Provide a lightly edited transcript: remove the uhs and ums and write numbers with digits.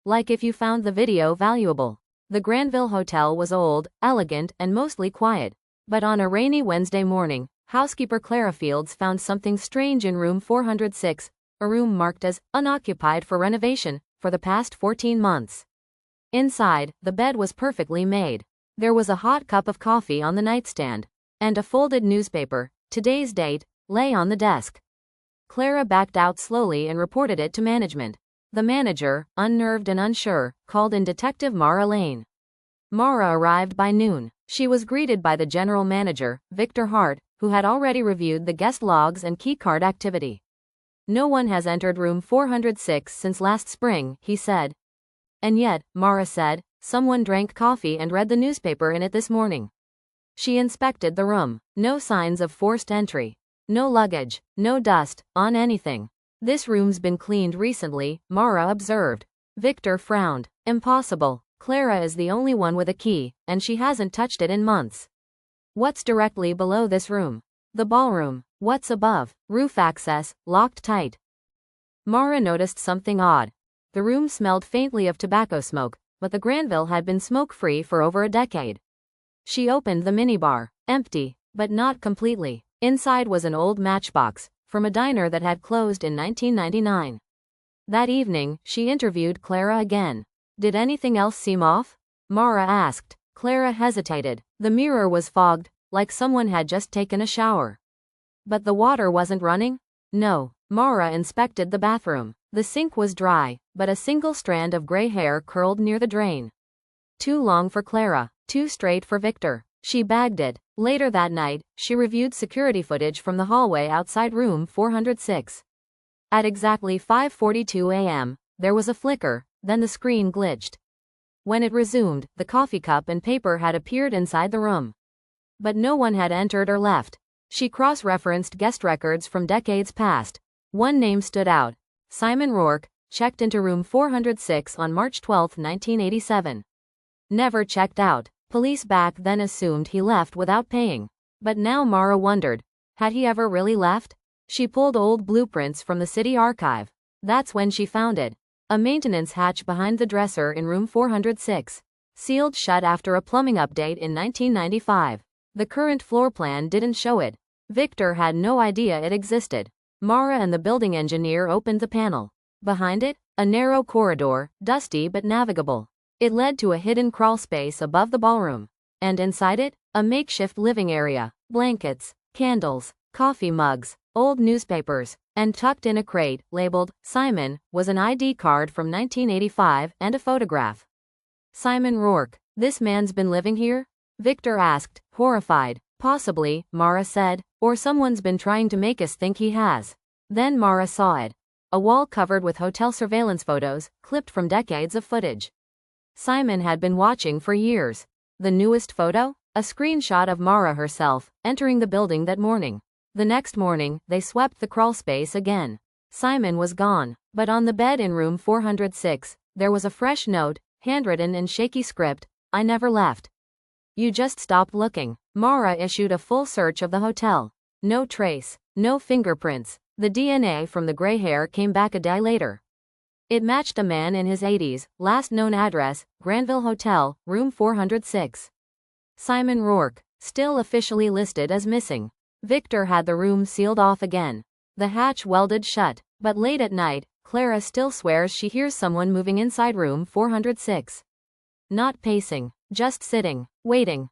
like if you found the video valuable. The Granville Hotel was old, elegant, and mostly quiet. But on a rainy Wednesday morning, housekeeper Clara Fields found something strange in room 406, a room marked as unoccupied for renovation for the past 14 months. Inside, the bed was perfectly made. There was a hot cup of coffee on the nightstand, and a folded newspaper, today's date, lay on the desk. Clara backed out slowly and reported it to management. The manager, unnerved and unsure, called in Detective Mara Lane. Mara arrived by noon. She was greeted by the general manager, Victor Hart, who had already reviewed the guest logs and keycard activity. No one has entered room 406 since last spring, he said. And yet, Mara said, someone drank coffee and read the newspaper in it this morning. She inspected the room. No signs of forced entry. No luggage, no dust on anything. This room's been cleaned recently, Mara observed. Victor frowned. Impossible. Clara is the only one with a key, and she hasn't touched it in months. What's directly below this room? The ballroom. What's above? Roof access, locked tight. Mara noticed something odd. The room smelled faintly of tobacco smoke, but the Granville had been smoke-free for over a decade. She opened the minibar. Empty, but not completely. Inside was an old matchbox, from a diner that had closed in 1999. That evening, she interviewed Clara again. Did anything else seem off? Mara asked. Clara hesitated. The mirror was fogged, like someone had just taken a shower. But the water wasn't running? No. Mara inspected the bathroom. The sink was dry, but a single strand of gray hair curled near the drain. Too long for Clara, too straight for Victor. She bagged it. Later that night, she reviewed security footage from the hallway outside room 406. At exactly 5:42 a.m., there was a flicker, then the screen glitched. When it resumed, the coffee cup and paper had appeared inside the room. But no one had entered or left. She cross-referenced guest records from decades past. One name stood out. Simon Rourke, checked into room 406 on March 12, 1987. Never checked out. Police back then assumed he left without paying. But now Mara wondered, had he ever really left? She pulled old blueprints from the city archive. That's when she found it. A maintenance hatch behind the dresser in room 406. Sealed shut after a plumbing update in 1995. The current floor plan didn't show it. Victor had no idea it existed. Mara and the building engineer opened the panel. Behind it, a narrow corridor, dusty but navigable. It led to a hidden crawl space above the ballroom. And inside it, a makeshift living area. Blankets, candles, coffee mugs, old newspapers, and tucked in a crate, labeled Simon, was an ID card from 1985 and a photograph. Simon Rourke. This man's been living here? Victor asked, horrified. Possibly, Mara said, or someone's been trying to make us think he has. Then Mara saw it. A wall covered with hotel surveillance photos, clipped from decades of footage. Simon had been watching for years. The newest photo? A screenshot of Mara herself, entering the building that morning. The next morning, they swept the crawl space again. Simon was gone, but on the bed in room 406, there was a fresh note, handwritten in shaky script, I never left. You just stopped looking. Mara issued a full search of the hotel. No trace, no fingerprints. The DNA from the gray hair came back a day later. It matched a man in his 80s, last known address, Granville Hotel, room 406. Simon Rourke, still officially listed as missing. Victor had the room sealed off again. The hatch welded shut, but late at night, Clara still swears she hears someone moving inside room 406. Not pacing, just sitting, waiting.